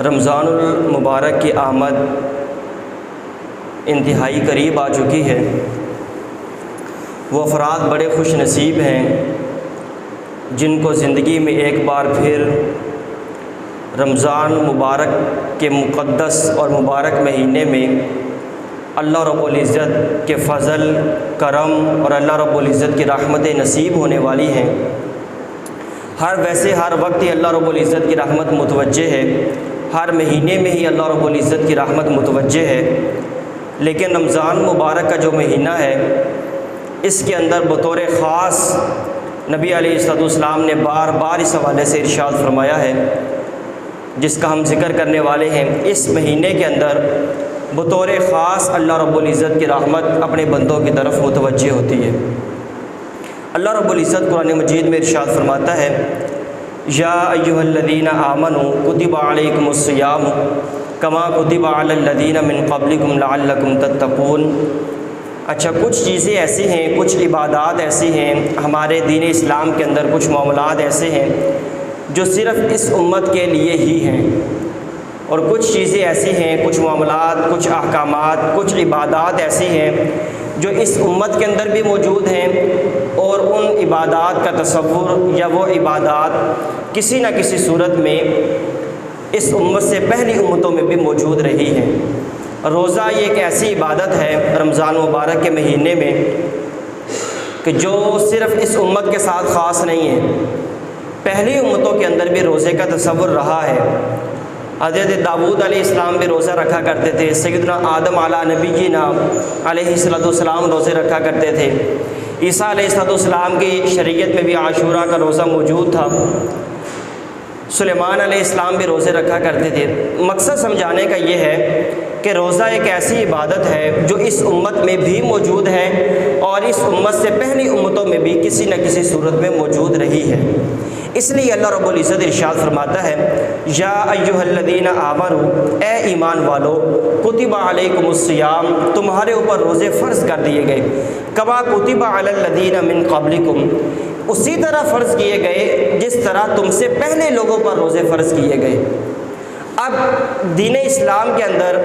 رمضان المبارک کی آمد انتہائی قریب آ چکی ہے۔ وہ افراد بڑے خوش نصیب ہیں جن کو زندگی میں ایک بار پھر رمضان مبارک کے مقدس اور مبارک مہینے میں اللہ رب العزت کے فضل، کرم اور اللہ رب العزت کی رحمتیں نصیب ہونے والی ہیں۔ ہر وقت ہی اللہ رب العزت کی رحمت متوجہ ہے، ہر مہینے میں ہی اللہ رب العزت کی رحمت متوجہ ہے، لیکن رمضان مبارک کا جو مہینہ ہے اس کے اندر بطور خاص نبی علیہ السلام نے بار بار اس حوالے سے ارشاد فرمایا ہے، جس کا ہم ذکر کرنے والے ہیں۔ اس مہینے کے اندر بطور خاص اللہ رب العزت کی رحمت اپنے بندوں کی طرف متوجہ ہوتی ہے۔ اللہ رب العزت قرآن مجید میں ارشاد فرماتا ہے، یا ایھا الذین آمنوا کتب علیکم الصیام کما کتب علی الذین من قبلکم لعلکم تتقون۔ اچھا، کچھ چیزیں ایسی ہیں، کچھ عبادات ایسی ہیں ہمارے دین اسلام کے اندر، کچھ معاملات ایسے ہیں جو صرف اس امت کے لیے ہی ہیں، اور کچھ چیزیں ایسی ہیں، کچھ معاملات، کچھ احکامات، کچھ عبادات ایسی ہیں جو اس امت کے اندر بھی موجود ہیں، اور ان عبادات کا تصور یا وہ عبادات کسی نہ کسی صورت میں اس امت سے پہلی امتوں میں بھی موجود رہی ہیں۔ روزہ یہ ایک ایسی عبادت ہے رمضان مبارک کے مہینے میں کہ جو صرف اس امت کے ساتھ خاص نہیں ہے، پہلی امتوں کے اندر بھی روزے کا تصور رہا ہے۔ حضرت داؤد علیہ السلام بھی روزہ رکھا کرتے تھے، سیدنا آدم علیہ نبینا علیہ السلام روزے رکھا کرتے تھے، عیسیٰ علیہ السلام کی شریعت میں بھی عاشوراء کا روزہ موجود تھا، سلیمان علیہ السلام بھی روزے رکھا کرتے تھے۔ مقصد سمجھانے کا یہ ہے کہ روزہ ایک ایسی عبادت ہے جو اس امت میں بھی موجود ہے اور اس امت سے پہلی امتوں میں بھی کسی نہ کسی صورت میں موجود رہی ہے۔ اس لیے اللہ رب العزت ارشاد فرماتا ہے، یا ایھا الذین آمنوا، اے ایمان والو، کتب علیکم الصیام، تمہارے اوپر روزے فرض کر دیے گئے، کما کتب علی الذین من قبلکم، اسی طرح فرض کیے گئے جس طرح تم سے پہلے لوگوں پر روزے فرض کیے گئے۔ اب دین اسلام کے اندر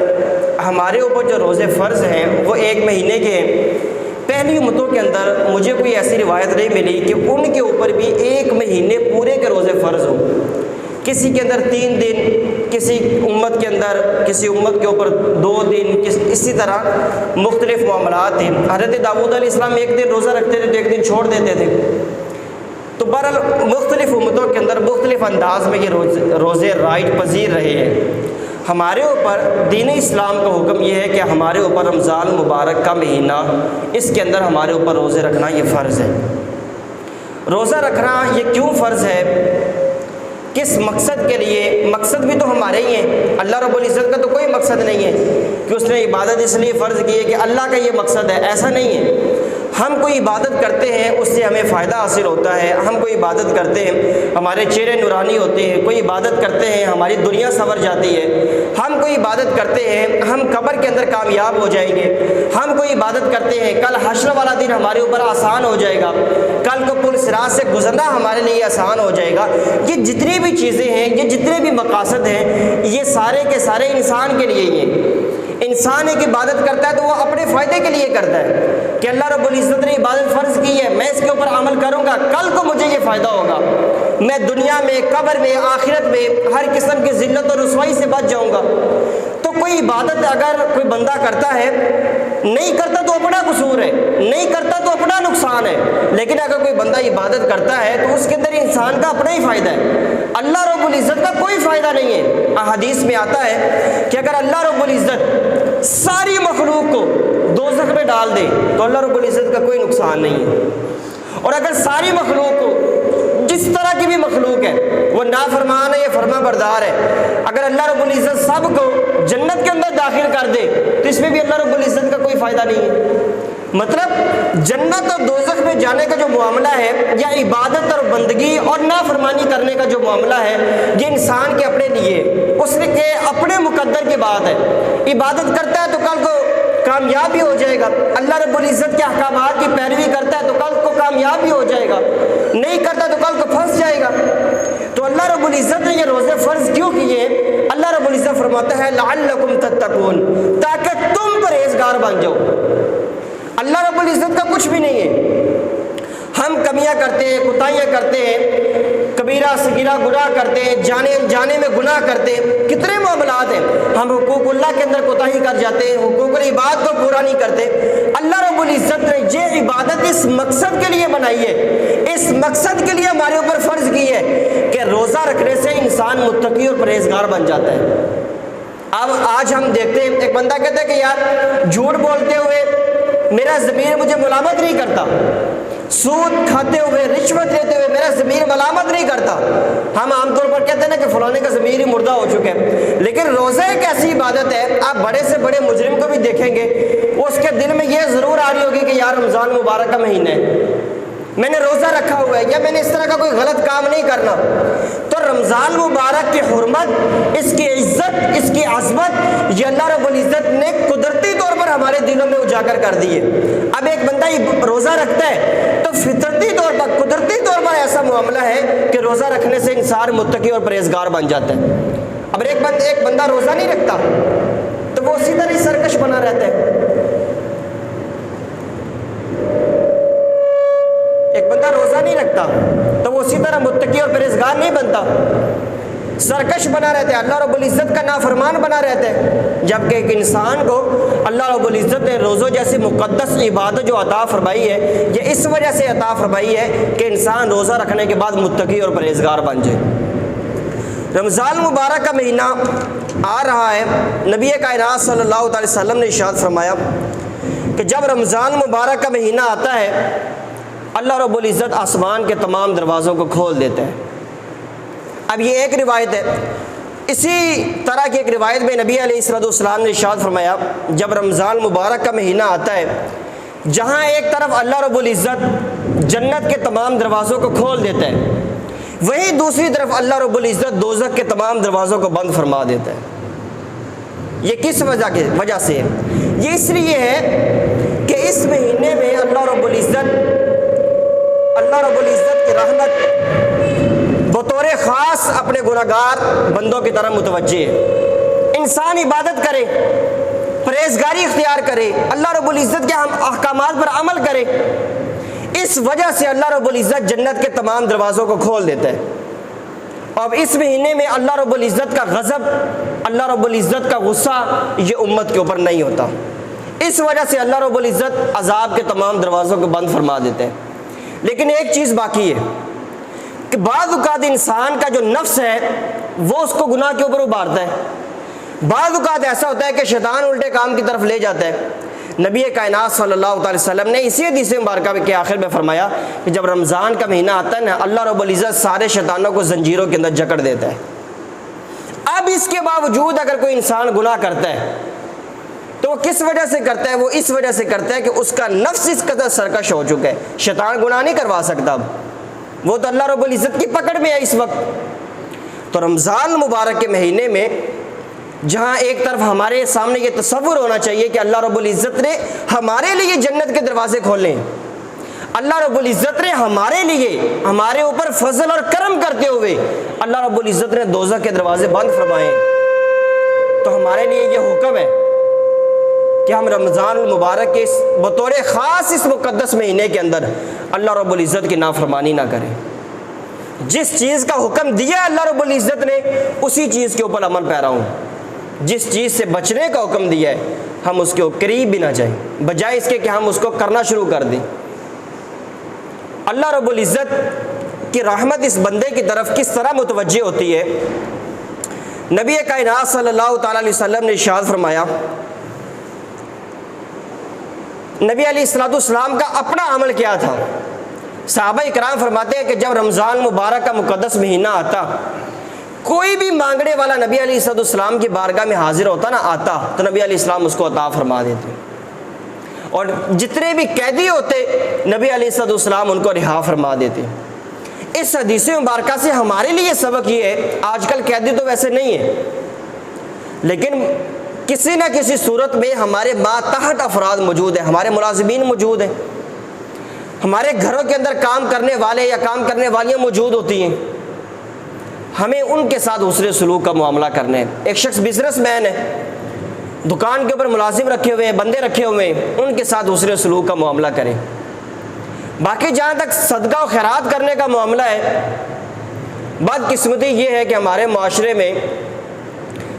ہمارے اوپر جو روزے فرض ہیں وہ ایک مہینے کے ہیں۔ پہلی امتوں کے اندر مجھے کوئی ایسی روایت نہیں ملی کہ ان کے اوپر بھی ایک مہینے پورے کے روزے فرض ہوں۔ کسی کے اندر 3 دن، کسی امت کے اندر، کسی امت کے اوپر 2 دن، اسی طرح مختلف معاملات ہیں۔ حضرت داؤد علیہ السلام ایک دن روزہ رکھتے تھے تو ایک دن چھوڑ دیتے تھے۔ تو بہرحال مختلف امتوں کے اندر مختلف انداز میں یہ روزے رائٹ پذیر رہے ہیں۔ ہمارے اوپر دین اسلام کا حکم یہ ہے کہ ہمارے اوپر رمضان مبارک کا مہینہ، اس کے اندر ہمارے اوپر روزے رکھنا یہ فرض ہے۔ روزہ رکھنا یہ کیوں فرض ہے، کس مقصد کے لیے؟ مقصد بھی تو ہمارے ہی ہیں، اللہ رب العزت کا تو کوئی مقصد نہیں ہے کہ اس نے عبادت اس لیے فرض کی ہے کہ اللہ کا یہ مقصد ہے، ایسا نہیں ہے۔ ہم کوئی عبادت کرتے ہیں اس سے ہمیں فائدہ حاصل ہوتا ہے، ہم کوئی عبادت کرتے ہیں ہمارے چہرے نورانی ہوتے ہیں، کوئی عبادت کرتے ہیں ہماری دنیا سنور جاتی ہے، ہم کوئی عبادت کرتے ہیں ہم قبر کے اندر کامیاب ہو جائیں گے، ہم کوئی عبادت کرتے ہیں کل حشر والا دن ہمارے اوپر آسان ہو جائے گا، کل کو پل صراط سے گزرنا ہمارے لیے آسان ہو جائے گا۔ یہ جتنی بھی چیزیں ہیں، یہ جتنے بھی مقاصد ہیں، یہ سارے کے سارے انسان کے لیے ہی ہیں۔ انسان ایک عبادت کرتا ہے تو وہ اپنے فائدے کے لیے کرتا ہے کہ اللہ رب العزت نے عبادت فرض کی ہے، میں اس کے اوپر عمل کروں گا، کل کو مجھے یہ فائدہ ہوگا، میں دنیا میں، قبر میں، آخرت میں ہر قسم کی ذلت اور رسوائی سے بچ جاؤں گا۔ تو کوئی عبادت اگر کوئی بندہ کرتا ہے، نہیں کرتا تو اپنا قصور ہے، نہیں کرتا تو اپنا نقصان ہے، لیکن اگر کوئی بندہ عبادت کرتا ہے تو اس کے اندر انسان کا اپنا ہی فائدہ ہے، اللہ رب العزت کا کوئی فائدہ نہیں ہے۔ احادیث میں آتا ہے کہ اگر اللہ رب العزت ساری مخلوق کو دوزخ میں ڈال دے تو اللہ رب العزت کا کوئی نقصان نہیں ہے، اور اگر ساری مخلوق کو، جس طرح کی بھی مخلوق ہے، وہ نافرمان ہے یا فرما بردار ہے، اگر اللہ رب العزت سب کو جنت کے اندر داخل کر دے تو اس میں بھی اللہ رب العزت کا کوئی فائدہ نہیں ہے۔ مطلب جنت اور دوزخ میں جانے کا جو معاملہ ہے، یا عبادت اور بندگی اور نافرمانی کرنے کا جو معاملہ ہے، یہ انسان کے اپنے لیے، اس کے اپنے مقدر کی بات ہے۔ عبادت کرتا ہے تو کل کو کامیاب بھی ہو جائے گا، اللہ رب العزت کے احکامات کی پیروی کرتا ہے تو کل کو کامیاب بھی ہو جائے گا، نہیں کرتا تو کل کو پھنس جائے گا۔ تو اللہ رب العزت نے یہ روزے فرض کیوں کیے؟ اللہ رب ہے لعلکم تتقون، تاکہ تم پرہیزگار بن جاؤ۔ اللہ رب العزت کا کچھ بھی نہیں ہے۔ ہم کمیاں کرتے ہیں، کوتاہیاں کرتے ہیں، کبیرہ صغیرہ گناہ کرتے ہیں، جانے انجانے میں گناہ کرتے ہیں، کتنے معاملات ہیں۔ ہم حقوق اللہ کے اندر کوتاہی کر جاتے ہیں، حقوق العباد کو پورا نہیں کرتے۔ اللہ رب العزت نے یہ عبادت اس مقصد کے لیے بنائی ہے، اس مقصد کے لیے ہمارے اوپر فرض کی ہے کہ روزہ رکھنے سے انسان متقی اور پرہیزگار بن جاتا ہے۔ اب آج ہم دیکھتے ہیں ایک بندہ کہتا ہے کہ یار جھوٹ بولتے ہوئے میرا ضمیر مجھے ملامت نہیں کرتا، سود کھاتے ہوئے، رشوت لیتے ہوئے میرا ضمیر ملامت نہیں کرتا۔ ہم عام طور پر کہتے ہیں نا کہ فلانے کا ضمیر ہی مردہ ہو چکا ہے، لیکن روزہ ایک ایسی عبادت ہے، آپ بڑے سے بڑے مجرم کو بھی دیکھیں گے اس کے دل میں یہ ضرور آ رہی ہوگی کہ یار رمضان مبارک کا مہینہ ہے، میں نے روزہ رکھا ہوا ہے، یا میں نے اس طرح کا کوئی غلط کام نہیں کرنا۔ تو رمضان مبارک کی حرمت، اس کی عزت، اس کی عظمت یہ اللہ رب العزت نے قدرتی طور پر ہمارے دلوں میں اجاگر کر دی ہے۔ اب ایک بندہ روزہ رکھتا ہے تو فطرتی طور پر، قدرتی طور پر ایسا معاملہ ہے کہ روزہ رکھنے سے انسان متقی اور پرہیزگار بن جاتا ہے۔ اب ایک بندہ روزہ نہیں رکھتا تو وہ اسی طرح ہی سرکش بنا رہتا ہے۔ ایک بندہ روزہ نہیں رکھتا تو وہ اسی طرح متقی اور پرہیزگار نہیں بنتا، سرکش بنا رہتا ہے، اللہ رب العزت کا نافرمان بنا رہتا ہے۔ جبکہ ایک انسان کو اللہ رب العزت نے روزوں جیسی مقدس عبادت جو عطا فرمائی ہے، یہ اس وجہ سے عطا فرمائی ہے کہ انسان روزہ رکھنے کے بعد متقی اور پرہیزگار بن جائے۔ رمضان مبارک کا مہینہ آ رہا ہے، نبی کائنات صلی اللہ علیہ وسلم نے ارشاد فرمایا کہ جب رمضان مبارک کا مہینہ آتا ہے اللہ رب العزت آسمان کے تمام دروازوں کو کھول دیتا ہے۔ اب یہ ایک روایت ہے، اسی طرح کی ایک روایت میں نبی علیہ السلام نے ارشاد فرمایا جب رمضان مبارک کا مہینہ آتا ہے، جہاں ایک طرف اللہ رب العزت جنت کے تمام دروازوں کو کھول دیتا ہے، وہیں دوسری طرف اللہ رب العزت دوزخ کے تمام دروازوں کو بند فرما دیتا ہے۔ یہ کس وجہ سے ہے؟ یہ اس لیے ہے کہ اس مہینے میں اللہ رب العزت کی رحمت بطور خاص اپنے گناہگار بندوں کی طرف متوجہ ہے۔ انسان عبادت کرے، پرہیزگاری اختیار کرے، اللہ رب العزت کے احکامات پر عمل کرے، اس وجہ سے اللہ رب العزت جنت کے تمام دروازوں کو کھول دیتا ہے۔ اب اس مہینے میں اللہ رب العزت کا غضب، اللہ رب العزت کا غصہ یہ امت کے اوپر نہیں ہوتا، اس وجہ سے اللہ رب العزت عذاب کے تمام دروازوں کو بند فرما دیتے ہیں۔ لیکن ایک چیز باقی ہے کہ بعض اوقات انسان کا جو نفس ہے وہ اس کو گناہ کے اوپر ابھارتا ہے، بعض اوقات ایسا ہوتا ہے کہ شیطان الٹے کام کی طرف لے جاتا ہے۔ نبی کائنات صلی اللہ علیہ وسلم نے اسی حدیث مبارکہ کے آخر میں فرمایا کہ جب رمضان کا مہینہ آتا ہے نا، اللہ رب العزت سارے شیطانوں کو زنجیروں کے اندر جکڑ دیتا ہے۔ اب اس کے باوجود اگر کوئی انسان گناہ کرتا ہے تو وہ کس وجہ سے کرتا ہے؟ وہ اس وجہ سے کرتا ہے کہ اس کا نفس اس قدر سرکش ہو چکا ہے، شیطان گناہ نہیں کروا سکتا، اب وہ تو اللہ رب العزت کی پکڑ میں ہے اس وقت۔ تو رمضان مبارک کے مہینے میں جہاں ایک طرف ہمارے سامنے یہ تصور ہونا چاہیے کہ اللہ رب العزت نے ہمارے لیے جنت کے دروازے کھولے، اللہ رب العزت نے ہمارے لیے ہمارے اوپر فضل اور کرم کرتے ہوئے اللہ رب العزت نے دوزخ کے دروازے بند فرمائے، تو ہمارے لیے یہ حکم ہے کہ ہم رمضان المبارک کے بطور خاص اس مقدس مہینے کے اندر اللہ رب العزت کی نافرمانی نہ کریں۔ جس چیز کا حکم دیا اللہ رب العزت نے اسی چیز کے اوپر عمل پیرا ہوں، جس چیز سے بچنے کا حکم دیا ہے ہم اس کے قریب بھی نہ جائیں، بجائے اس کے کہ ہم اس کو کرنا شروع کر دیں۔ اللہ رب العزت کی رحمت اس بندے کی طرف کس طرح متوجہ ہوتی ہے؟ نبی کائنات صلی اللہ تعالیٰ علیہ وسلم نے ارشاد فرمایا، نبی علیہ السلام کا اپنا عمل کیا تھا؟ صحابہ اکرام فرماتے ہیں کہ جب رمضان مبارک کا مقدس مہینہ آتا، کوئی بھی مانگنے والا نبی علیہ السلام کی بارگاہ میں حاضر ہوتا نا، آتا تو نبی علیہ السلام اس کو عطا فرما دیتے، اور جتنے بھی قیدی ہوتے نبی علیہ السلام ان کو رہا فرما دیتے۔ اس حدیث مبارکہ سے ہمارے لیے سبق یہ ہے، آج کل قیدی تو ویسے نہیں ہے، لیکن کسی نہ کسی صورت میں ہمارے ماتحت افراد موجود ہیں، ہمارے ملازمین موجود ہیں، ہمارے گھروں کے اندر کام کرنے والے یا کام کرنے والیاں موجود ہوتی ہیں۔ ہمیں ان کے ساتھ حسن سلوک کا معاملہ کرنا ہے۔ ایک شخص بزنس مین ہے، دکان کے اوپر ملازم رکھے ہوئے ہیں، بندے رکھے ہوئے ہیں، ان کے ساتھ حسن سلوک کا معاملہ کریں۔ باقی جہاں تک صدقہ و خیرات کرنے کا معاملہ ہے، بدقسمتی یہ ہے کہ ہمارے معاشرے میں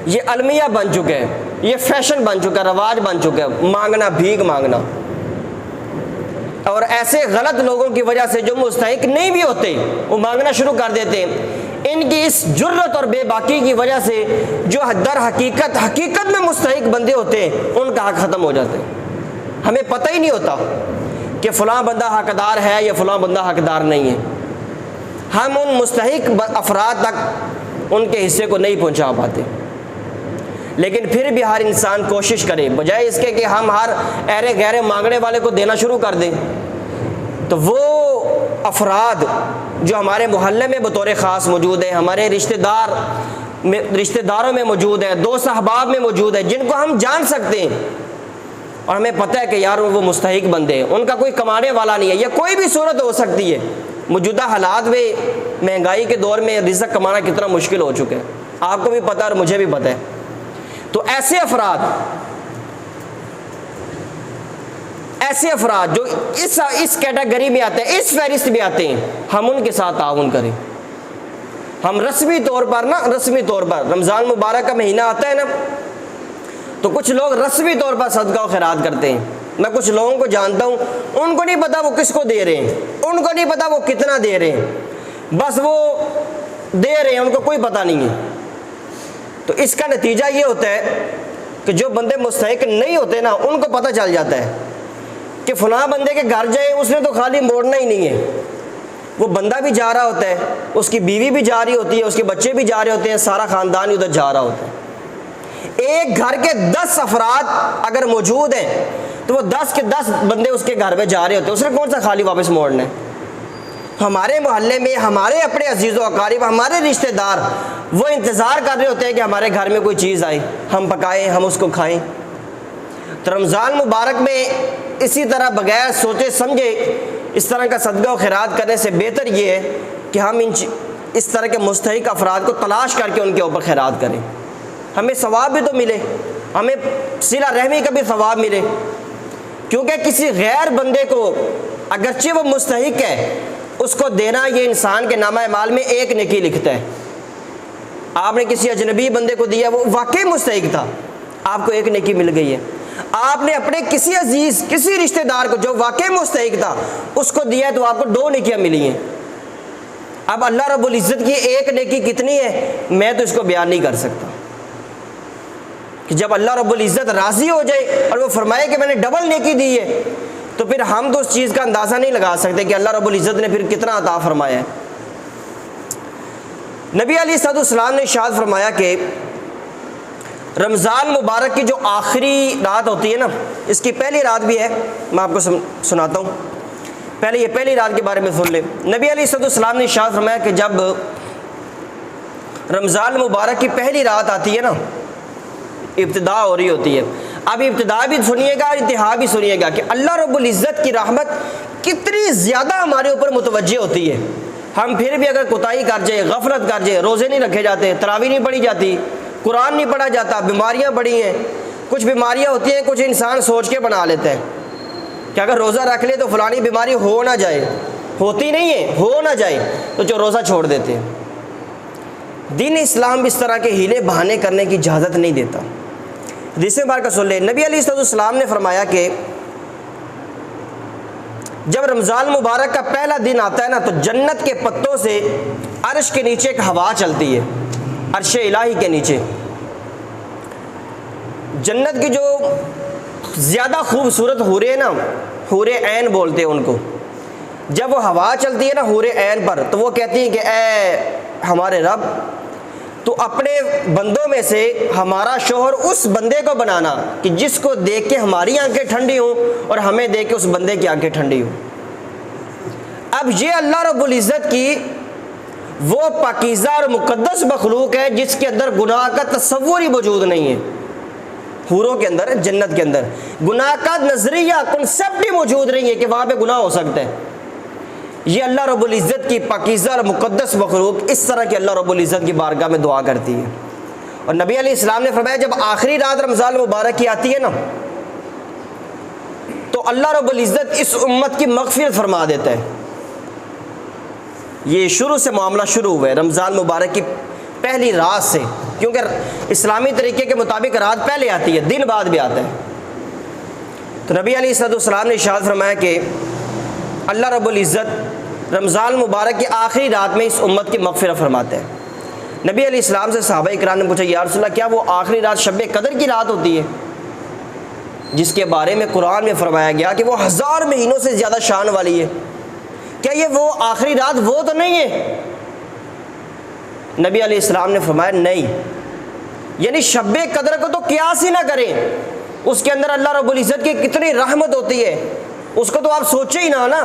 یہ المیہ بن چکا ہے، یہ فیشن بن چکا ہے، رواج بن چکا ہے، مانگنا، بھیک مانگنا۔ اور ایسے غلط لوگوں کی وجہ سے جو مستحق نہیں بھی ہوتے وہ مانگنا شروع کر دیتے ہیں۔ ان کی اس جرت اور بے باکی کی وجہ سے جو در حقیقت میں مستحق بندے ہوتے ہیں ان کا حق ختم ہو جاتا ہے۔ ہمیں پتہ ہی نہیں ہوتا کہ فلاں بندہ حقدار ہے یا فلاں بندہ حقدار نہیں ہے۔ ہم ان مستحق افراد تک ان کے حصے کو نہیں پہنچا پاتے۔ لیکن پھر بھی ہر انسان کوشش کرے، بجائے اس کے کہ ہم ہر ایرے غیرے مانگنے والے کو دینا شروع کر دیں، تو وہ افراد جو ہمارے محلے میں بطور خاص موجود ہیں، ہمارے رشتہ داروں میں موجود ہیں، دوست احباب میں موجود ہیں، جن کو ہم جان سکتے ہیں اور ہمیں پتہ ہے کہ یار وہ مستحق بندے ہیں، ان کا کوئی کمانے والا نہیں ہے، یا کوئی بھی صورت ہو سکتی ہے۔ موجودہ حالات میں مہنگائی کے دور میں رزق کمانا کتنا مشکل ہو چکا ہے، آپ کو بھی پتہ ہے اور مجھے بھی پتہ ہے۔ تو ایسے افراد جو اس کیٹیگری میں آتے ہیں، اس فہرست میں آتے ہیں، ہم ان کے ساتھ تعاون کریں۔ ہم رسمی طور پر رمضان مبارک کا مہینہ آتا ہے نا، تو کچھ لوگ رسمی طور پر صدقہ و خیرات کرتے ہیں۔ میں کچھ لوگوں کو جانتا ہوں، ان کو نہیں پتا وہ کس کو دے رہے ہیں، ان کو نہیں پتا وہ کتنا دے رہے ہیں، بس وہ دے رہے ہیں، ان کو کوئی پتہ نہیں ہے۔ تو اس کا نتیجہ یہ ہوتا ہے کہ جو بندے مستحق نہیں ہوتے نا، ان کو پتہ چل جاتا ہے کہ فلاں بندے کے گھر جائے اس نے تو خالی موڑنا ہی نہیں ہے، وہ بندہ بھی جا رہا ہوتا ہے، اس کی بیوی بھی جا رہی ہوتی ہے، اس کے بچے بھی جا رہے ہوتے ہیں، سارا خاندان ادھر جا رہا ہوتا ہے۔ ایک گھر کے 10 افراد اگر موجود ہیں تو وہ 10 کے 10 بندے اس کے گھر میں جا رہے ہوتے ہیں، اس نے کون سا خالی واپس موڑنا ہے؟ ہمارے محلے میں ہمارے اپنے عزیز و اقارب، ہمارے رشتہ دار وہ انتظار کر رہے ہوتے ہیں کہ ہمارے گھر میں کوئی چیز آئے، ہم پکائیں، ہم اس کو کھائیں۔ تو رمضان مبارک میں اسی طرح بغیر سوچے سمجھے اس طرح کا صدقہ و خیرات کرنے سے بہتر یہ ہے کہ ہم اس طرح کے مستحق افراد کو تلاش کر کے ان کے اوپر خیرات کریں، ہمیں ثواب بھی تو ملے، ہمیں صلہ رحمی کا بھی ثواب ملے۔ کیونکہ کسی غیر بندے کو اگرچہ وہ مستحق ہے، اس کو دینا یہ انسان کے نامہ اعمال میں ایک نیکی لکھتا ہے۔ آپ نے کسی اجنبی بندے کو دیا، وہ واقعی مستحق تھا، آپ کو ایک نیکی مل گئی ہے۔ آپ نے اپنے کسی عزیز، کسی رشتہ دار کو جو واقعی مستحق تھا اس کو دیا تو آپ کو 2 نیکیاں ملی ہیں۔ اب اللہ رب العزت کی ایک نیکی کتنی ہے میں تو اس کو بیان نہیں کر سکتا، کہ جب اللہ رب العزت راضی ہو جائے اور وہ فرمائے کہ میں نے ڈبل نیکی دی ہے، تو پھر ہم تو اس چیز کا اندازہ نہیں لگا سکتے کہ اللہ رب العزت نے پھر کتنا عطا فرمایا ہے۔ نبی علیہ الصلوۃ والسلام نے ارشاد فرمایا کہ رمضان مبارک کی جو آخری رات ہوتی ہے نا، اس کی پہلی رات بھی ہے، میں آپ کو سناتا ہوں، پہلے یہ پہلی رات کے بارے میں سن لیں۔ نبی علیہ الصلوۃ والسلام نے ارشاد فرمایا کہ جب رمضان مبارک کی پہلی رات آتی ہے نا، ابتدا ہو رہی ہوتی ہے، اب ابتدا بھی سنیے گا اور انتہا بھی سنیے گا کہ اللہ رب العزت کی رحمت کتنی زیادہ ہمارے اوپر متوجہ ہوتی ہے۔ ہم پھر بھی اگر کوتاہی کر جائے، غفلت کر جائے، روزے نہیں رکھے جاتے، تراویح نہیں پڑھی جاتی، قرآن نہیں پڑھا جاتا، بیماریاں بڑی ہیں، کچھ بیماریاں ہوتی ہیں، کچھ انسان سوچ کے بنا لیتا ہے کہ اگر روزہ رکھ لے تو فلانی بیماری ہو نہ جائے، ہوتی نہیں ہے، ہو نہ جائے تو جو روزہ چھوڑ دیتے ہیں۔ دین اسلام اس طرح کے ہیلے بہانے کرنے کی اجازت نہیں دیتا۔ حدیث مبارکہ سن لیں، نبی علیہ السلام نے فرمایا کہ جب رمضان مبارک کا پہلا دن آتا ہے نا، تو جنت کے پتوں سے عرش کے نیچے ایک ہوا چلتی ہے، عرش الہی کے نیچے۔ جنت کی جو زیادہ خوبصورت حوریں ہیں نا، حور عین بولتے ہیں ان کو، جب وہ ہوا چلتی ہے نا حور عین پر، تو وہ کہتی ہیں کہ اے ہمارے رب، تو اپنے بندوں میں سے ہمارا شوہر اس بندے کو بنانا کہ جس کو دیکھ کے ہماری آنکھیں ٹھنڈی ہوں اور ہمیں دیکھ کے اس بندے کی آنکھیں ٹھنڈی ہوں۔ اب یہ اللہ رب العزت کی وہ پاکیزہ اور مقدس مخلوق ہے جس کے اندر گناہ کا تصور ہی موجود نہیں ہے۔ حوروں کے اندر، جنت کے اندر گناہ کا نظریہ، کنسیپٹ ہی موجود نہیں ہے کہ وہاں پہ گناہ ہو سکتا ہے۔ یہ اللہ رب العزت کی پاکیزہ اور مقدس مخلوق اس طرح کی اللہ رب العزت کی بارگاہ میں دعا کرتی ہے. اور نبی علیہ السلام نے فرمایا جب آخری رات رمضان مبارک کی آتی ہے نا تو اللہ رب العزت اس امت کی مغفرت فرما دیتا ہے. یہ شروع سے معاملہ شروع ہوا ہے رمضان مبارک کی پہلی رات سے، کیونکہ اسلامی طریقے کے مطابق رات پہلے آتی ہے، دن بعد بھی آتا ہے. تو نبی علیہ السلام نے ارشاد فرمایا کہ اللہ رب العزت رمضان مبارک کی آخری رات میں اس امت کی مغفرت فرماتے ہیں. نبی علیہ السلام سے صحابہ کرام نے پوچھا یا رسول اللہ کیا وہ آخری رات شب قدر کی رات ہوتی ہے جس کے بارے میں قرآن میں فرمایا گیا کہ وہ 1000 مہینوں سے زیادہ شان والی ہے، کیا یہ وہ آخری رات وہ تو نہیں ہے؟ نبی علیہ السلام نے فرمایا نہیں، یعنی شب قدر کو تو قیاس ہی نہ کریں، اس کے اندر اللہ رب العزت کی کتنی رحمت ہوتی ہے اس کو تو آپ سوچے ہی نہ نا.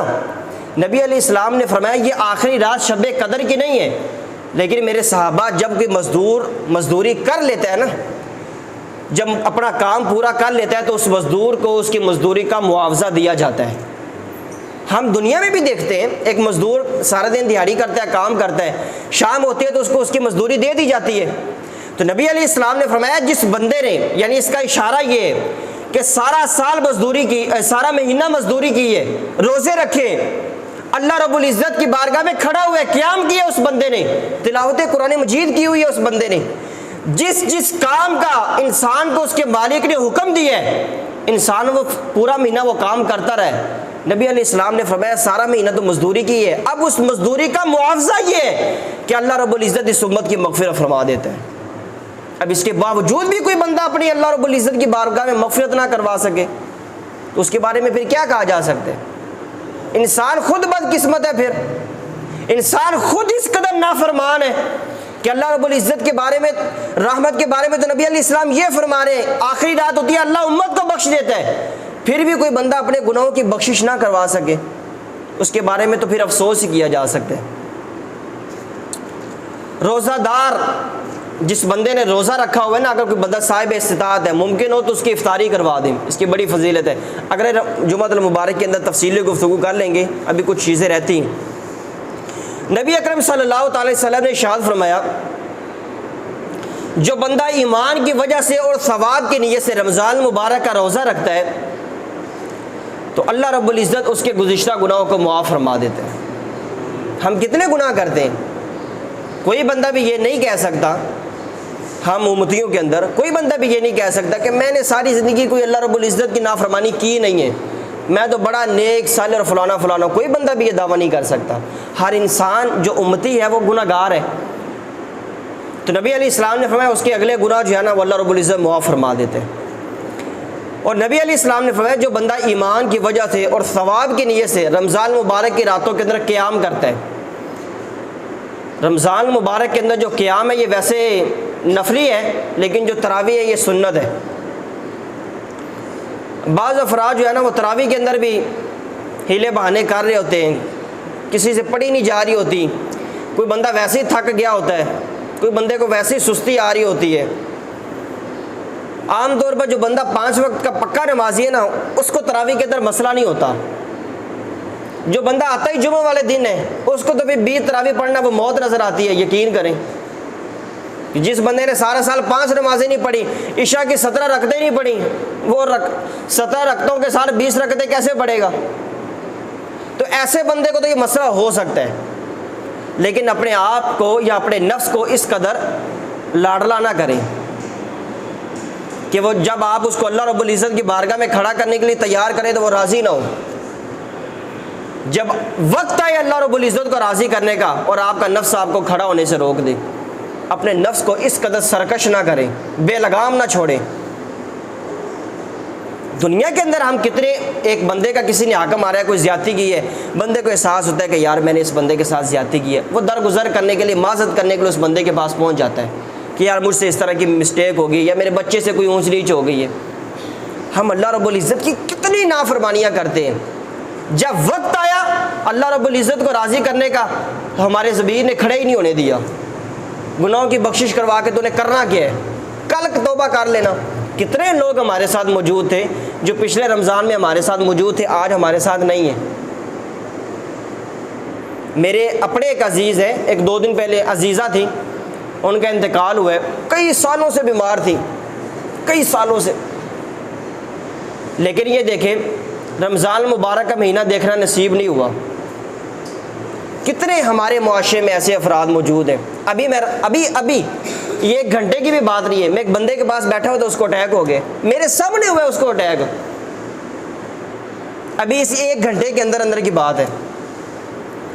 نبی علیہ السلام نے فرمایا یہ آخری رات شب قدر کی نہیں ہے، لیکن میرے صحابہ جب کوئی مزدوری کر لیتا ہے نا، جب اپنا کام پورا کر لیتا ہے تو اس مزدور کو اس کی مزدوری کا معاوضہ دیا جاتا ہے. ہم دنیا میں بھی دیکھتے ہیں ایک مزدور سارا دن دیہڑی کرتا ہے، کام کرتا ہے، شام ہوتی ہے تو اس کو اس کی مزدوری دے دی جاتی ہے. تو نبی علیہ السلام نے فرمایا جس بندے نے، یعنی اس کا اشارہ یہ ہے کہ سارا سال مزدوری کی، سارا مہینہ مزدوری کی ہے، روزے رکھے، اللہ رب العزت کی بارگاہ میں کھڑا ہوا ہے، قیام کیا اس بندے نے، تلاوت قرآن مجید کی ہوئی ہے اس بندے نے، جس کام کا انسان کو اس کے مالک نے حکم دیا ہے انسان وہ پورا مہینہ وہ کام کرتا رہے. نبی علیہ السلام نے فرمایا سارا مہینہ تو مزدوری کی ہے، اب اس مزدوری کا معاوضہ یہ ہے کہ اللہ رب العزت اس امت کی مغفرت فرما دیتا ہے. اب اس کے باوجود بھی کوئی بندہ اپنی اللہ رب العزت کی بارگاہ میں مغفرت نہ کروا سکے تو اس کے بارے میں پھر کیا کہا جا سکتا ہے؟ انسان خود بدقسمت ہے، پھر انسان خود اس قدر نافرمان ہے کہ اللہ رب العزت کے بارے میں، رحمت کے بارے میں تو نبی علیہ السلام یہ فرما رہے ہیں آخری رات ہوتی ہے اللہ امت کو بخش دیتا ہے، پھر بھی کوئی بندہ اپنے گناہوں کی بخشش نہ کروا سکے اس کے بارے میں تو پھر افسوس ہی کیا جا سکتا ہے. روزہ دار جس بندے نے روزہ رکھا ہوا ہے نا، اگر کوئی بندہ صاحب استطاعت ہے، ممکن ہو تو اس کی افطاری کروا دیں، اس کی بڑی فضیلت ہے. اگر جمعۃ المبارک کے اندر تفصیلی گفتگو کر لیں گے، ابھی کچھ چیزیں رہتی ہیں. نبی اکرم صلی اللہ تعالی وسلم نے ارشاد فرمایا جو بندہ ایمان کی وجہ سے اور ثواب کی نیت سے رمضان مبارک کا روزہ رکھتا ہے تو اللہ رب العزت اس کے گزشتہ گناہوں کو معاف فرما دیتا ہے. ہم کتنے گناہ کرتے ہیں، کوئی بندہ بھی یہ نہیں کہہ سکتا، ہم امتیوں کے اندر کوئی بندہ بھی یہ نہیں کہہ سکتا کہ میں نے ساری زندگی کوئی اللہ رب العزت کی نافرمانی کی نہیں ہے، میں تو بڑا نیک صالح اور فلانا فلانا، کوئی بندہ بھی یہ دعویٰ نہیں کر سکتا. ہر انسان جو امتی ہے وہ گناہ گار ہے. تو نبی علیہ السلام نے فرمایا اس کے اگلے گناہ جو ہے نا وہ اللہ رب العزت معاف فرما دیتے ہیں. اور نبی علیہ السلام نے فرمایا جو بندہ ایمان کی وجہ سے اور ثواب کی نیت سے رمضان مبارک کی راتوں کے اندر قیام کرتا ہے، رمضان مبارک کے اندر جو قیام ہے یہ ویسے نفلی ہے لیکن جو تراویح ہے یہ سنت ہے. بعض افراد جو ہے نا وہ تراویح کے اندر بھی ہیلے بہانے کر رہے ہوتے ہیں، کسی سے پڑھی نہیں جا رہی ہوتی، کوئی بندہ ویسے ہی تھک گیا ہوتا ہے، کوئی بندے کو ویسے ہی سستی آ رہی ہوتی ہے. عام طور پر جو بندہ 5 وقت کا پکا نمازی ہے نا اس کو تراویح کے اندر مسئلہ نہیں ہوتا. جو بندہ آتا ہی جمعہ والے دن ہے اس کو تو پھر 20 تراویح پڑھنا وہ موت نظر آتی ہے. یقین کریں جس بندے نے سارا سال 5 نمازیں نہیں پڑھی، عشاء کی 17 رکعتیں نہیں پڑھی، وہ 17 رکعتوں کے ساتھ 20 رکعتیں کیسے پڑھے گا؟ تو ایسے بندے کو تو یہ مسئلہ ہو سکتا ہے، لیکن اپنے آپ کو یا اپنے نفس کو اس قدر لاڈلا نہ کریں کہ وہ جب آپ اس کو اللہ رب العزت کی بارگاہ میں کھڑا کرنے کے لیے تیار کریں تو وہ راضی نہ ہو. جب وقت آئے اللہ رب العزت کو راضی کرنے کا اور آپ کا نفس آپ کو کھڑا ہونے سے روک دے، اپنے نفس کو اس قدر سرکش نہ کریں، بے لگام نہ چھوڑیں. دنیا کے اندر ہم کتنے، ایک بندے کا کسی نے حق مارا ہے، کوئی زیادتی کی ہے، بندے کو احساس ہوتا ہے کہ یار میں نے اس بندے کے ساتھ زیادتی کی ہے، وہ درگزر کرنے کے لیے، معذرت کرنے کے لیے اس بندے کے پاس پہنچ جاتا ہے کہ یار مجھ سے اس طرح کی مسٹیک ہو گئی یا میرے بچے سے کوئی اونچ نیچ ہو گئی ہے. ہم اللہ رب العزت کی کتنی نافرمانیاں کرتے ہیں. جب وقت آیا اللہ رب العزت کو راضی کرنے کا ہمارے ضمیر نے کھڑے ہی نہیں ہونے دیا. گناہوں کی بخشش کروا کے تو نے کرنا کیا ہے؟ کل توبہ کر لینا. کتنے لوگ ہمارے ساتھ موجود تھے جو پچھلے رمضان میں ہمارے ساتھ موجود تھے، آج ہمارے ساتھ نہیں ہیں. میرے اپنے ایک عزیز ہیں، ایک 2 دن پہلے عزیزہ تھی، ان کا انتقال ہوا ہے، کئی سالوں سے بیمار تھی، کئی سالوں سے، لیکن یہ دیکھیں رمضان المبارک کا مہینہ دیکھنا نصیب نہیں ہوا۔ کتنے ہمارے معاشرے میں ایسے افراد موجود ہیں۔ ابھی یہ 1 گھنٹے کی بھی بات نہیں ہے، میں ایک بندے کے پاس بیٹھا ہوا تو اس کو اٹیک ہو گئے، میرے سامنے ہوا ہے اس کو اٹیک، ابھی اس 1 گھنٹے کے اندر کی بات ہے۔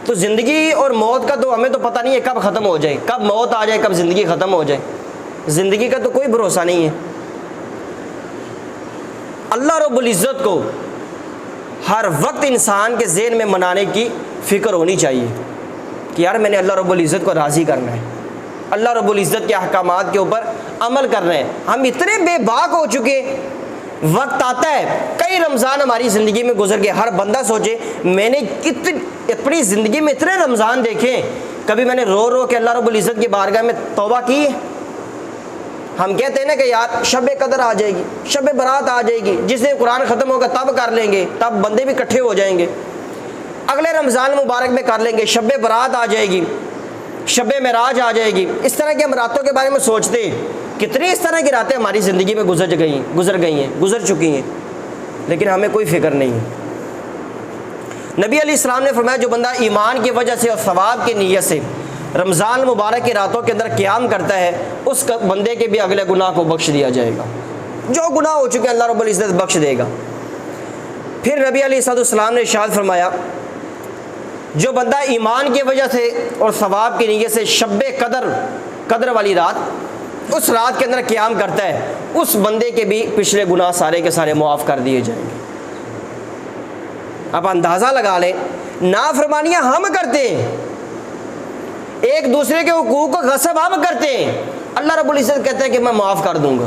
تو زندگی اور موت کا تو ہمیں تو پتہ نہیں ہے کب ختم ہو جائے، کب موت آ جائے، کب زندگی ختم ہو جائے، زندگی کا تو کوئی بھروسہ نہیں ہے۔ اللہ رب العزت کو ہر وقت انسان کے ذہن میں منانے کی فکر ہونی چاہیے کہ یار میں نے اللہ رب العزت کو راضی کرنا ہے، اللہ رب العزت کے احکامات کے اوپر عمل کرنا ہے۔ ہم اتنے بے باک ہو چکے، وقت آتا ہے، کئی رمضان ہماری زندگی میں گزر گئے، ہر بندہ سوچے میں نے اپنی زندگی میں اتنے رمضان دیکھے، کبھی میں نے رو رو کے اللہ رب العزت کی بارگاہ میں توبہ کی ہے؟ ہم کہتے ہیں نا کہ یار شب قدر آ جائے گی، شب برات آ جائے گی، جس دن قرآن ختم ہوگا تب کر لیں گے، تب بندے بھی اکٹھے ہو جائیں گے، اگلے رمضان مبارک میں کر لیں گے، شب برات آ جائے گی، شب معراج آ جائے گی۔ اس طرح کی ہم راتوں کے بارے میں سوچتے ہیں، کتنی اس طرح کی راتیں ہماری زندگی میں گزر چکی ہیں، لیکن ہمیں کوئی فکر نہیں ہے۔ نبی علیہ السلام نے فرمایا جو بندہ ایمان کی وجہ سے اور ثواب کی نیت سے رمضان مبارک کی راتوں کے اندر قیام کرتا ہے، اس بندے کے بھی اگلے گناہ کو بخش دیا جائے گا، جو گناہ ہو چکے اللہ رب العزت بخش دے گا۔ پھر نبی علیہ السلام نے ارشاد فرمایا جو بندہ ایمان کی وجہ سے اور ثواب کی نیت سے شب قدر والی رات، اس رات کے اندر قیام کرتا ہے، اس بندے کے بھی پچھلے گناہ سارے کے سارے معاف کر دیے جائیں گے۔ اب اندازہ لگا لیں، نافرمانیاں ہم کرتے ہیں، ایک دوسرے کے حقوق کو غصب ہم کرتے ہیں، اللہ رب العزت کہتا ہے کہ میں معاف کر دوں گا،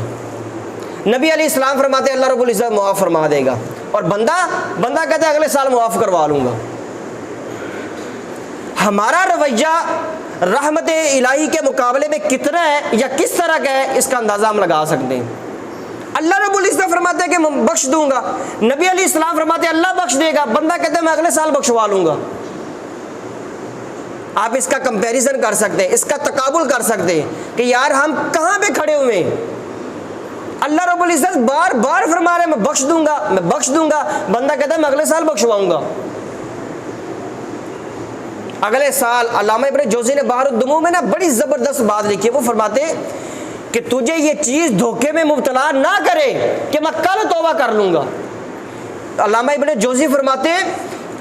نبی علیہ السلام فرماتے ہیں اللہ رب العزت معاف فرما دے گا، اور بندہ کہتا ہے اگلے سال معاف کروا لوں گا۔ ہمارا رویہ رحمت الہی کے مقابلے میں کتنا ہے یا کس طرح کا ہے، اس کا اندازہ ہم لگا سکتے ہیں۔ اللہ رب العزت فرماتے ہیں کہ میں بخش دوں گا، نبی علیہ السلام فرماتے ہیں اللہ بخش دے گا، بندہ کہتا ہے میں اگلے سال بخشوا لوں گا۔ آپ اس کا کمپیریزن کر سکتے ہیں، اس کا تقابل کر سکتے ہیں کہ یار ہم کہاں پہ کھڑے ہوئے ہیں۔ اللہ رب العزت بار بار فرما رہے ہیں میں بخش دوں گا، بندہ کہتا ہے میں اگلے سال بخشواؤں گا۔ اگلے سال علامہ ابن جوزی نے بحر الدموع میں بڑی زبردست بات لکھی ہے، وہ فرماتے ہیں کہ تجھے یہ چیز دھوکے میں مبتلا نہ کرے کہ میں کل توبہ کر لوں گا۔ علامہ ابن جوزی فرماتے ہیں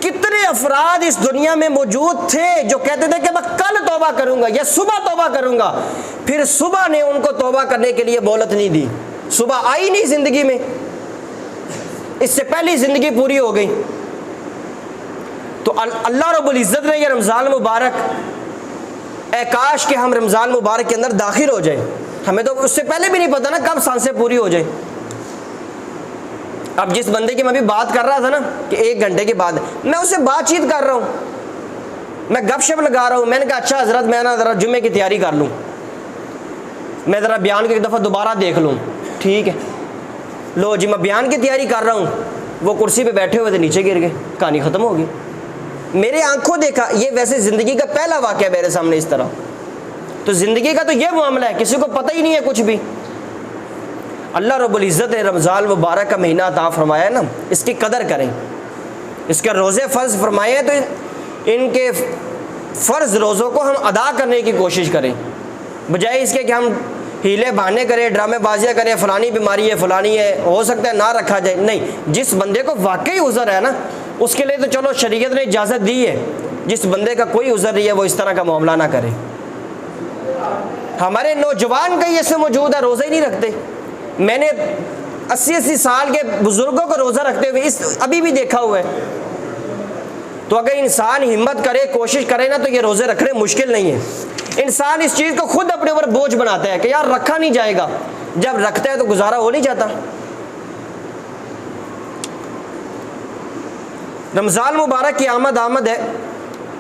کتنے افراد اس دنیا میں موجود تھے جو کہتے تھے کہ میں کل توبہ کروں گا یا صبح توبہ کروں گا، پھر صبح نے ان کو توبہ کرنے کے لیے مہلت نہیں دی، صبح آئی نہیں زندگی میں، اس سے پہلی زندگی پوری ہو گئی۔ تو اللہ رب العزت نے یہ رمضان مبارک، اے کاش کہ ہم رمضان مبارک کے اندر داخل ہو جائیں، ہمیں تو اس سے پہلے بھی نہیں پتا نا کب سانسیں پوری ہو جائیں۔ اب جس بندے کی میں بھی بات کر رہا تھا نا کہ 1 گھنٹے کے بعد، میں اس سے بات چیت کر رہا ہوں، میں گپ شپ لگا رہا ہوں، میں نے کہا اچھا حضرت میں نا ذرا جمعے کی تیاری کر لوں، میں ذرا بیان کو ایک دفعہ دوبارہ دیکھ لوں، ٹھیک ہے لو جی میں بیان کی تیاری کر رہا ہوں، وہ کرسی پہ بیٹھے ہوئے تھے نیچے گر گئے، کہانی ختم ہو گئی۔ میرے آنکھوں دیکھا، یہ ویسے زندگی کا پہلا واقعہ میرے سامنے اس طرح، تو زندگی کا تو یہ معاملہ ہے، کسی کو پتہ ہی نہیں ہے کچھ بھی۔ اللہ رب العزت نے رمضان مبارک کا مہینہ عطا فرمایا ہے نا، اس کی قدر کریں، اس کے روزے فرض فرمائے ہیں تو ان کے فرض روزوں کو ہم ادا کرنے کی کوشش کریں، بجائے اس کے کہ ہم ہیلے بہانے کریں، ڈرامے بازیاں کریں، فلانی بیماری ہے فلانی ہے، ہو سکتا ہے نہ رکھا جائے، نہیں، جس بندے کو واقعی عذر ہے نا اس کے لیے تو چلو شریعت نے اجازت دی ہے، جس بندے کا کوئی عذر نہیں ہے وہ اس طرح کا معاملہ نہ کرے۔ ہمارے نوجوان کئی ایسے موجود ہیں روزہ ہی نہیں رکھتے، میں نے 80 سال کے بزرگوں کو روزہ رکھتے ہوئے ابھی بھی دیکھا ہوا ہے۔ تو اگر انسان ہمت کرے، کوشش کرے نا تو یہ روزے رکھنے مشکل نہیں ہے۔ انسان اس چیز کو خود اپنے اوپر بوجھ بناتا ہے کہ یار رکھا نہیں جائے گا، جب رکھتا ہے تو گزارا ہو نہیں جاتا۔ رمضان مبارک کی آمد ہے،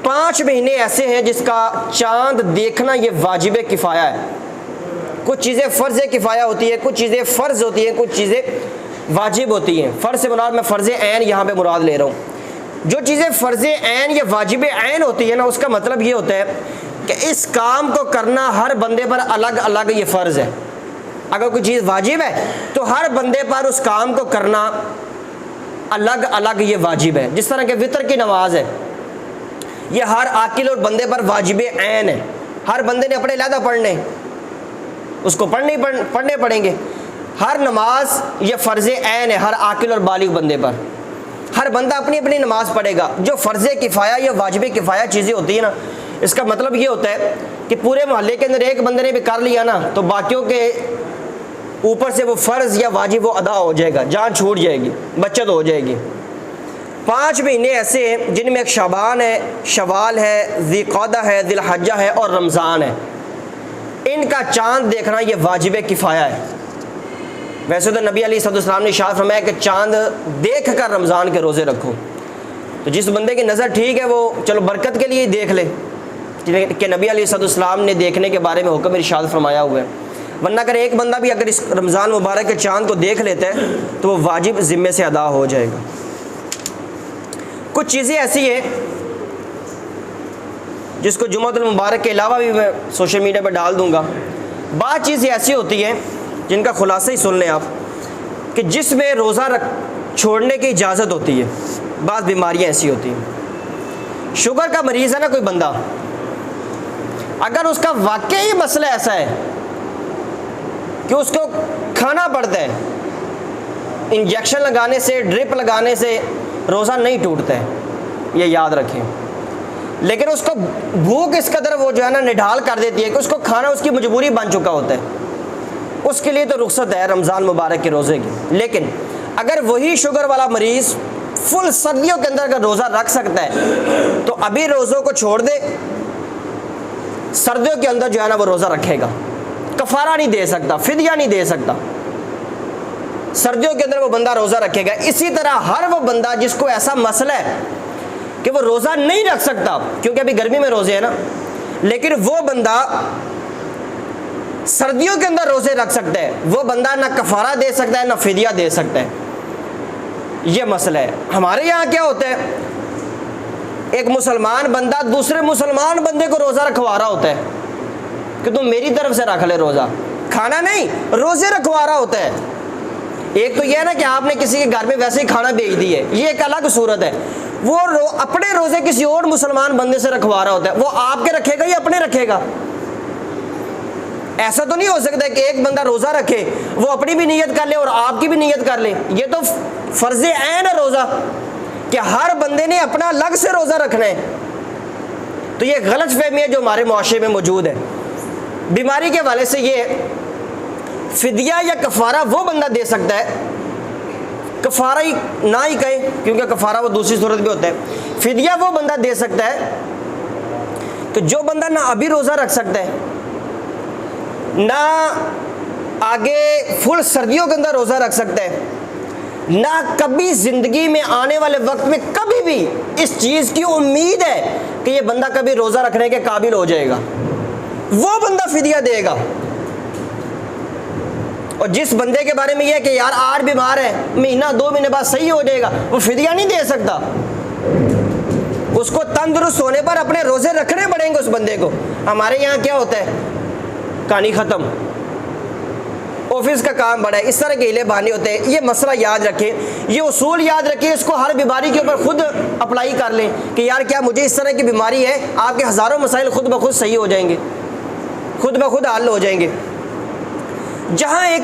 5 مہینے ایسے ہیں جس کا چاند دیکھنا یہ واجب کفایہ ہے۔ کچھ چیزیں فرض کفایہ ہوتی ہے، کچھ چیزیں فرض ہوتی ہیں، کچھ چیزیں واجب ہوتی ہیں۔ فرض سے مراد میں فرض عین یہاں پہ مراد لے رہا ہوں۔ جو چیزیں فرض عین یا واجب عین ہوتی ہے نا، اس کا مطلب یہ ہوتا ہے کہ اس کام کو کرنا ہر بندے پر الگ الگ یہ فرض ہے۔ اگر کوئی چیز واجب ہے تو ہر بندے پر اس کام کو کرنا الگ الگ یہ واجب ہے۔ جس طرح کہ وطر کی نماز ہے، یہ ہر عاقل اور بندے پر واجب عین ہے، ہر بندے نے اپنے علیحدہ پڑھنے، اس کو پڑھنے پڑیں گے۔ ہر نماز یہ فرض عین ہے ہر عاقل اور بالغ بندے پر، ہر بندہ اپنی اپنی نماز پڑھے گا۔ جو فرض کفایہ یا واجب کفایہ چیزیں ہوتی ہیں نا، اس کا مطلب یہ ہوتا ہے کہ پورے محلے کے اندر ایک بندے نے بھی کر لیا نا تو باقیوں کے اوپر سے وہ فرض یا واجب وہ ادا ہو جائے گا، جان چھوٹ جائے گی، بچت ہو جائے گی۔ 5 مہینے ایسے ہیں جن میں ایک شعبان ہے، شوال ہے، ذی قعدہ ہے، ذی الحجہ ہے اور رمضان ہے۔ ان کا چاند دیکھنا یہ واجب کفایہ ہے۔ ویسے تو نبی علیہ السلام نے ارشاد فرمایا کہ چاند دیکھ کر رمضان کے روزے رکھو، تو جس بندے کی نظر ٹھیک ہے وہ چلو برکت کے لیے دیکھ لے کہ نبی علیہ السلام نے دیکھنے کے بارے میں حکم ارشاد فرمایا ہوا ہے۔ ورنہ اگر ایک بندہ بھی اگر اس رمضان مبارک کے چاند کو دیکھ لیتا ہے تو وہ واجب ذمے سے ادا ہو جائے گا۔ کچھ چیزیں ایسی ہیں جس کو جمعۃ المبارک کے علاوہ بھی میں سوشل میڈیا پہ ڈال دوں گا۔ بعض چیزیں ایسی ہوتی ہیں جن کا خلاصہ ہی سن لیں آپ، کہ جس میں روزہ چھوڑنے کی اجازت ہوتی ہے۔ بعض بیماریاں ایسی ہوتی ہیں، شوگر کا مریض ہے نا کوئی بندہ، اگر اس کا واقعی مسئلہ ایسا ہے کہ اس کو کھانا پڑتا ہے، انجیکشن لگانے سے، ڈرپ لگانے سے روزہ نہیں ٹوٹتا ہے، یہ یاد رکھیں۔ لیکن اس کو بھوک اس قدر وہ جو ہے نا نڈھال کر دیتی ہے کہ اس کو کھانا اس کی مجبوری بن چکا ہوتا ہے، اس کے لیے تو رخصت ہے رمضان مبارک کے روزے کی۔ لیکن اگر وہی شوگر والا مریض فل سردیوں کے اندر اگر روزہ رکھ سکتا ہے تو ابھی روزوں کو چھوڑ دے، سردیوں کے اندر جو ہے نا وہ روزہ رکھے گا، کفارہ نہیں دے سکتا، فدیہ نہیں دے سکتا، سردیوں کے اندر وہ بندہ روزہ رکھے گا۔ اسی طرح ہر وہ بندہ جس کو ایسا مسئلہ ہے کہ وہ روزہ نہیں رکھ سکتا، کیونکہ ابھی گرمی میں روزے ہیں نا، لیکن وہ بندہ سردیوں کے اندر روزے رکھ سکتا ہے، وہ بندہ نہ کفارہ دے سکتا ہے نہ فدیہ دے سکتا ہے۔ یہ مسئلہ ہے۔ ہمارے یہاں کیا ہوتا ہے، ایک مسلمان بندہ دوسرے مسلمان بندے کو روزہ رکھوا رہا ہوتا ہے کہ تم میری طرف سے رکھ لے روزہ، کھانا نہیں روزے رکھوا رہا ہوتا ہے۔ ایک تو یہ ہے نا کہ آپ نے کسی کے گھر میں ویسے ہی کھانا بھیج دی ہے، یہ ایک الگ صورت ہے۔ وہ اپنے روزے کسی اور مسلمان بندے سے رکھوا رہا ہوتا ہے، وہ آپ کے رکھے گا یا اپنے رکھے گا؟ ایسا تو نہیں ہو سکتا کہ ایک بندہ روزہ رکھے، وہ اپنی بھی نیت کر لے اور آپ کی بھی نیت کر لے۔ یہ تو فرض عین ہے روزہ کہ ہر بندے نے اپنا الگ سے روزہ رکھنا ہے۔ تو یہ غلط فہمی ہے جو ہمارے معاشرے میں موجود ہے۔ بیماری کے حوالے سے یہ فدیہ یا کفارہ وہ بندہ دے سکتا ہے، کفارہ ہی نہ ہی کہیں کیونکہ کفارہ وہ دوسری صورت بھی ہوتا ہے، فدیہ وہ بندہ دے سکتا ہے کہ جو بندہ نہ ابھی روزہ رکھ سکتا ہے، نہ آگے فل سردیوں کے اندر روزہ رکھ سکتا ہے، نہ کبھی زندگی میں آنے والے وقت میں کبھی بھی اس چیز کی امید ہے کہ یہ بندہ کبھی روزہ رکھنے کے قابل ہو جائے گا، وہ بندہ فدیہ دے گا۔ اور جس بندے کے بارے میں یہ ہے کہ یار آج بیمار ہے، مہینہ 2 مہینے بعد صحیح ہو جائے گا، وہ فدیہ نہیں دے سکتا۔ اس کو تندرست ہونے پر اپنے روزے رکھنے پڑیں گے اس بندے کو۔ ہمارے یہاں کیا ہوتا ہے، کہانی ختم، آفس کا کام بڑا ہے، اس طرح کے ہیلے بہانے ہوتے ہیں۔ یہ مسئلہ یاد رکھیں، یہ اصول یاد رکھیں، اس کو ہر بیماری کے اوپر خود اپلائی کر لیں کہ یار کیا مجھے اس طرح کی بیماری ہے، آپ کے ہزاروں مسائل خود بخود صحیح ہو جائیں گے، خود بخود حل ہو جائیں گے۔ جہاں ایک